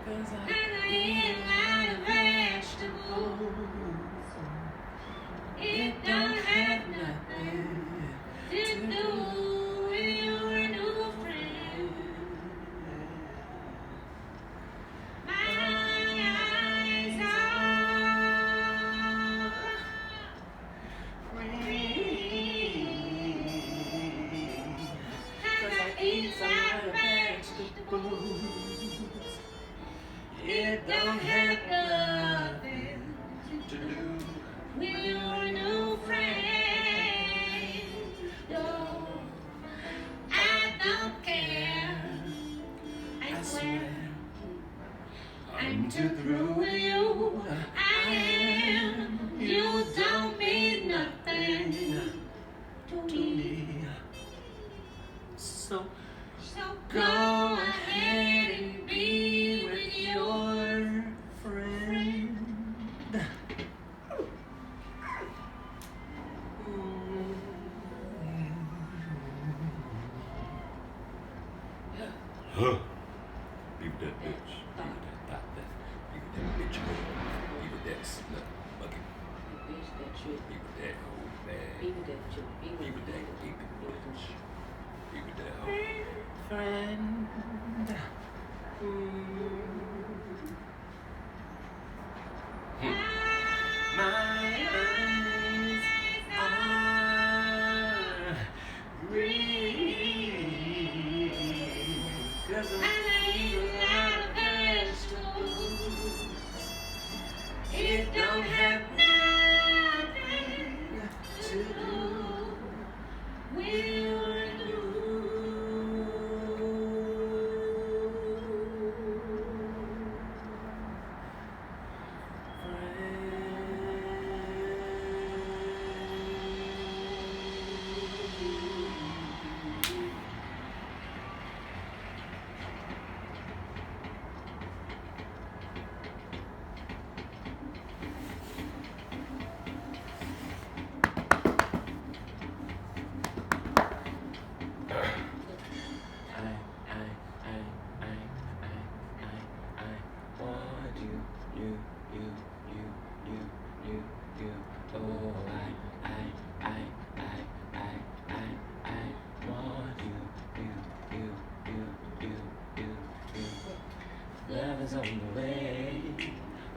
'cause I eat a lot of vegetables. It don't have nothing to do with your new friend. My eyes are green 'cause I eat a lot of vegetables. It don't have nothing to do with your new friend. No, I don't care. I swear I'm too through with you. I am. You don't mean nothing to me. So go ahead and be with your friend. Huh. Be with that bitch. Be with that thought that. Be with that bitch. Be with that slut bucket. Be with that whole bag. Be with that bitch. Be with that hoe. Friend. My eyes are green 'cause I eat a lot of vegetables. It don't have nothing to do with your new Love is on the way.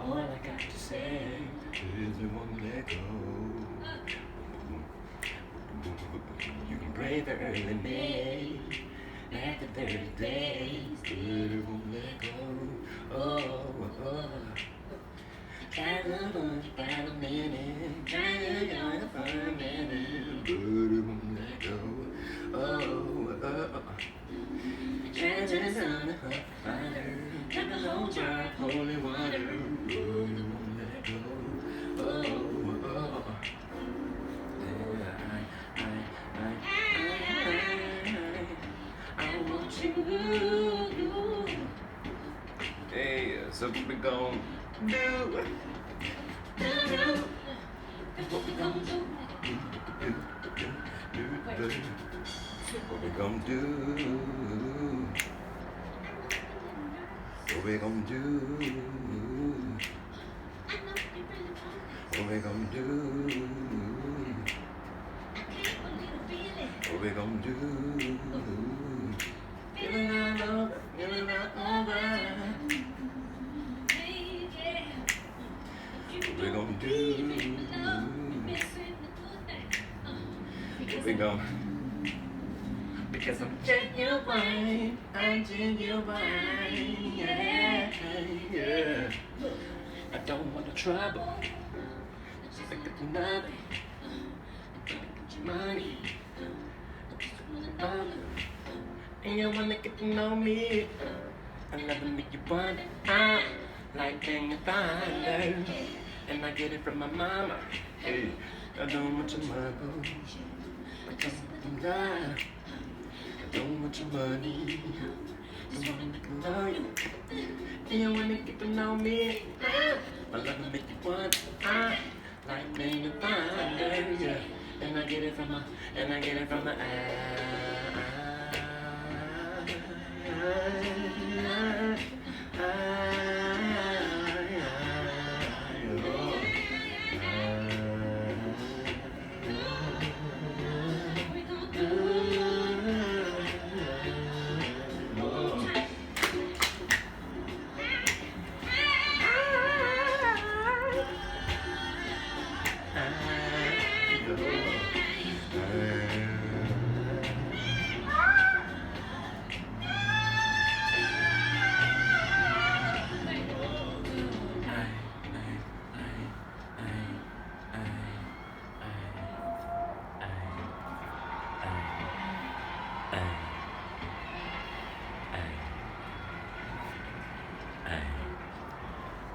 All I got to say Is it won't let go. you can brave the early May, at the very days, But it won't let go. oh. Try to lunch by the minute, try to young for a minute, But it won't let go. chances on the fire, drink a whole jar of holy water, But it won't let go. I want you. Hey, so what we gon' do? What we gon' do? What we gon' do? What we gon' do? What we gon' do? What we gon' do? Feeling all over, feeling all over. What we gon' do? What we gon' Because I'm genuine, yeah. I don't want no trouble, just like the money, money. And you wanna get to know me, I love to make you wonder, like being a thunder. And I get it from my mama, Hey, I don't want your marble. because I'm love. I don't want your money. Just wanna get to know you, and you wanna get to know me. I love to make you wonder, like being a thunder, yeah. And I get it from my,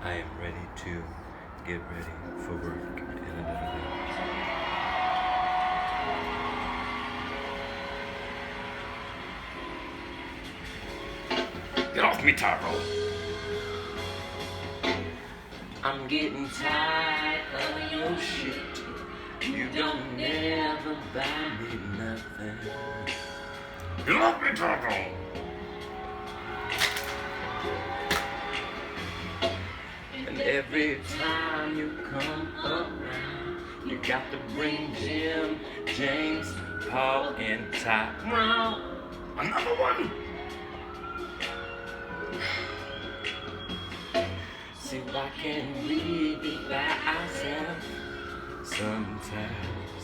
I am ready to get ready for work in another day. Get off me, Taro! I'm getting tired of your shit. You don't never buy me nothing. Get off me, Taro! And every time you come around, you got to bring Jim, James, Paul, and Tyrone. Another one! See, why can't we be by ourselves sometimes?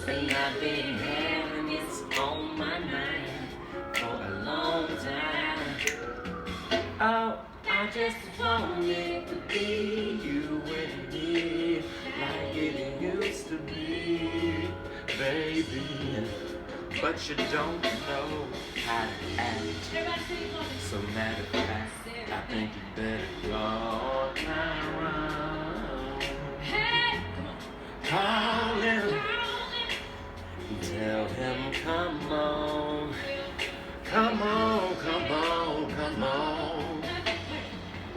And I've been having this on my mind for a long time. Oh, I just wanted to be you and me, like it used to be, baby. But you don't know how to act. So matter of fact, I think you better call Tyrone. Call him. Tell him, come on. Come on, come on, come on.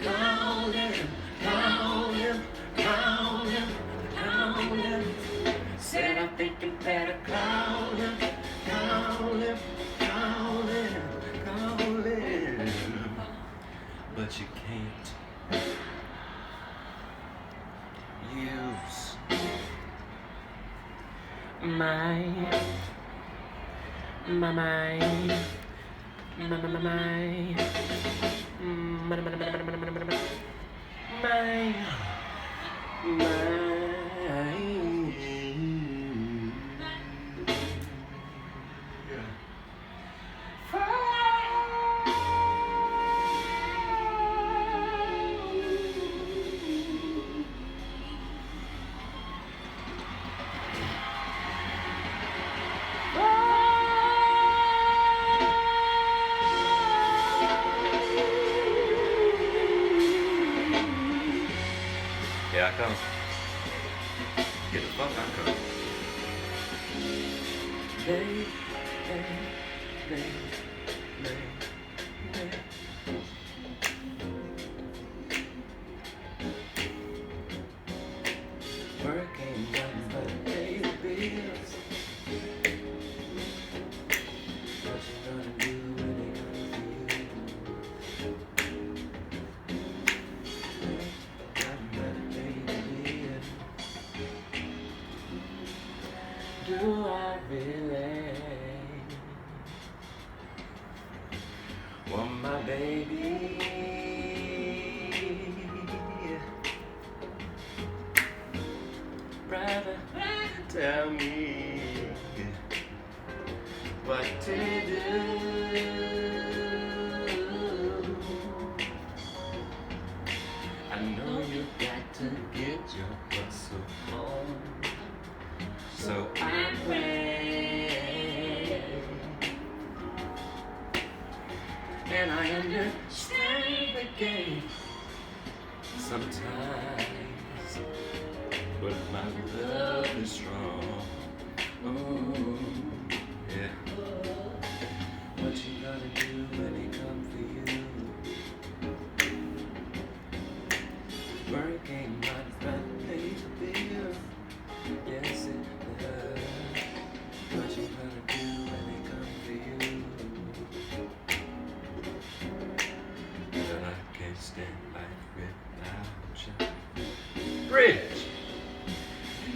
Call him, call him, call him, call him. Said I think you better call him, call him, call him, call him. But you can't use my Here I come. Get the fuck out of Lay, lay, lay, lay, lay. Work ain't nothing but pay the bills. What you gonna do when they come for you? Nothing but pay the bills. Do I really want my baby? Brother, tell me what to do. I know you got to get your hustle on. So I pray, and I understand the game sometimes, but my love is strong. Ooh, yeah. What you gonna do when they come for you? Work ain't not but pay the bill. Yes, it does. What you gonna do when they come for you? But I can't stand life without you. Bridge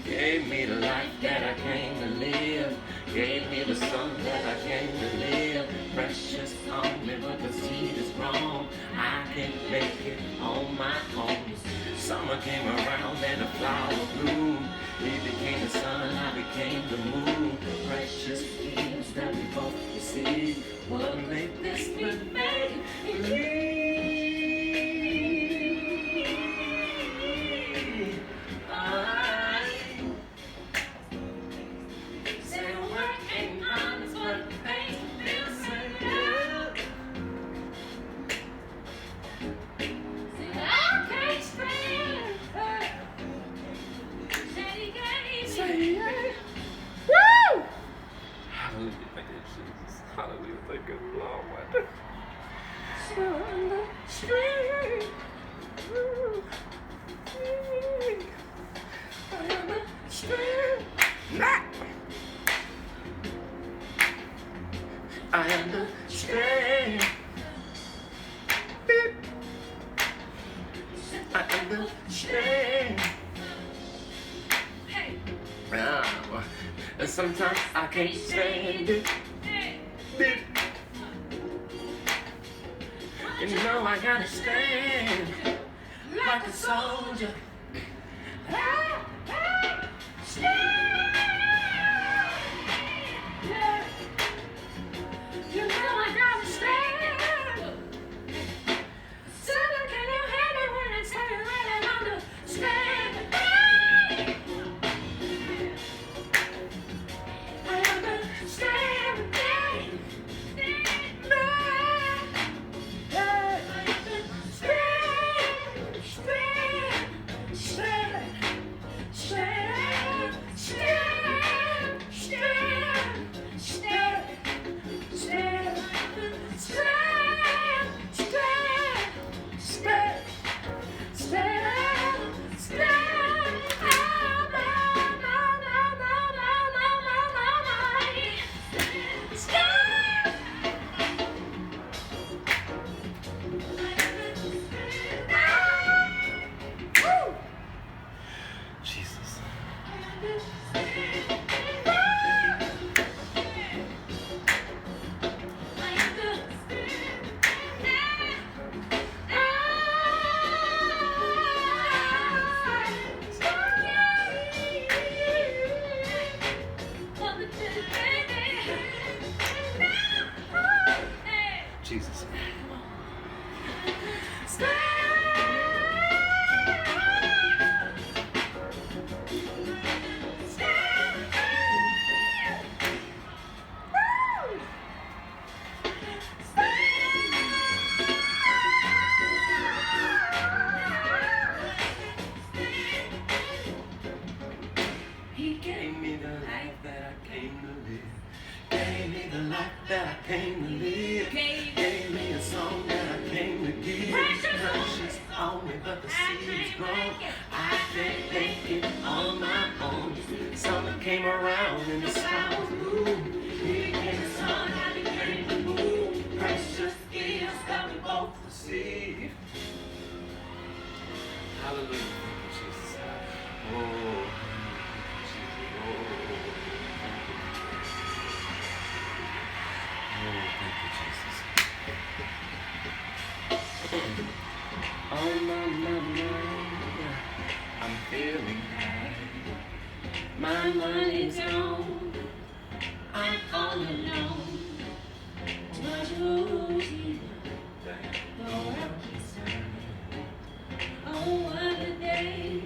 gave me the life that I came to live. Gave me the sun that I came to live. Precious on me, but the seed is wrong. I can't make it on my own. Summer came around and the flowers bloomed. He became the sun, I became the moon. Precious things that we both received. What made this but make believe? I said work ain't honest, but pays the bills and Hallelujah. Thank you, Lord. I understand. Beep. I understand. And sometimes I can't stand it. Beep. And you know I gotta stand like a soldier. You know I gotta stand. Sister, can you hear me when I tell you that I understand? I understand. Jesus. Jesus. He gave me the life that I came to live. Gave me the life that I came to live. Gave me a song that I came to give. Precious on me, but the seed's grown. I can't make it on my own. Summer came around and the sky was blue. He became the sun, I became the moon. Precious gifts that we both received. Hallelujah. Thank you, Jesus. Oh. On my mind, I'm feeling high. My money's gone, I'm all alone. Much losing, no help inside. Oh, what a day,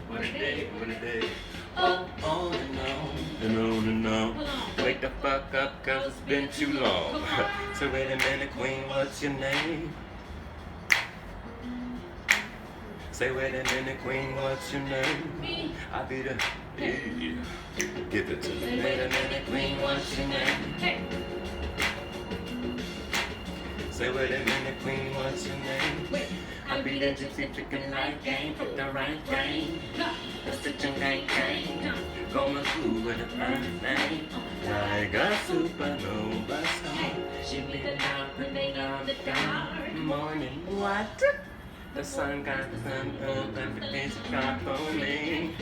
what a day, what a day. Oh, on and on, and on and on. Wake the fuck up, cause it's been too long. So wait a minute, queen, what's your name? Say, wait a minute, queen, what's your name? I'll be the, yeah. Give it to me. Wait a minute, queen, what's your name? Say, wait a minute, queen, what's your name? I'll be the gypsy chicken like game, put the right game. The stitching gang gang, going through with a first name. Like a supernova song. She be the dark, put me on the dark morning. What? The sun got the sun up and the days got for me.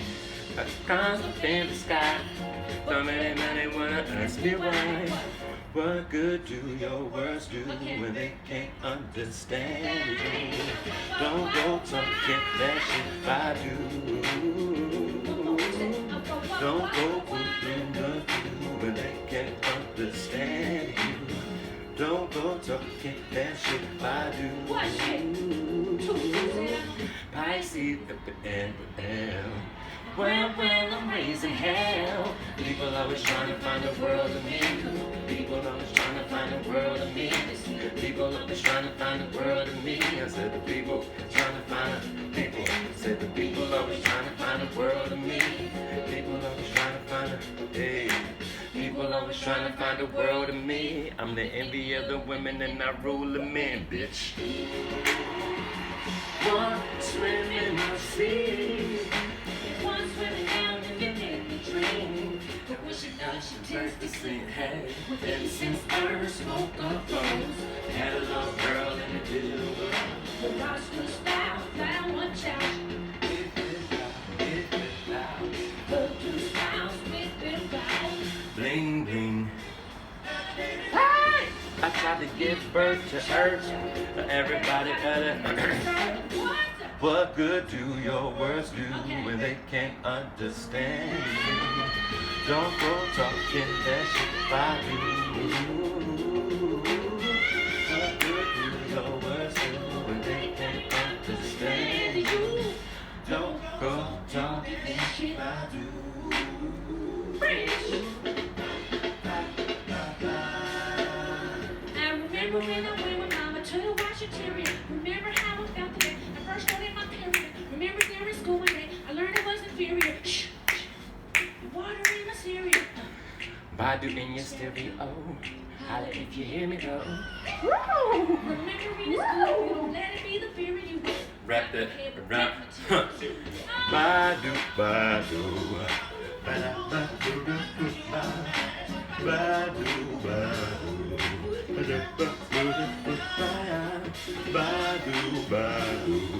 A constant in the sky. So many men wanna ask me why. What good do your words do when they can't understand you? Don't go talking that shit I do. Don't go putting the do when they can't understand you. Don't go talking that shit I do. Pisces at the end of hell. Well, I'm raising hell. People always trying to find the world of me. People always trying to find the world of me. People always trying to find the world of me. I said the people trying to find people. I said the people always trying to find the world of me. People always trying to find a hey. People always trying to find the world to me. I'm the envy of the women and I rule the men, bitch. One swim in the sea, one swimming down in the Disney dream. But when she does, she tends to sing, hey. And since birds smoke up rose, had a little girl in the digital world. The rocks was style, found one child. Bling bling. Hey! I tried to give birth to earth. Everybody better. What good do your words do when they can't understand you? Don't go talking that shit by you. What good do your words do when they can't understand you? Don't go talking that shit by you. I remember when I went with mama to the Washington. Remember how I felt the day I first started my period. Remember during school one day I learned it was inferior. Shh, water in my cereal. Badu in your stereo. Holla if you hear me though. Remember in the school you don't let it be the fear of you. Rap that, rap. Badu, Badu. Badu, Badu. Badu, Badu. Badu, Badu.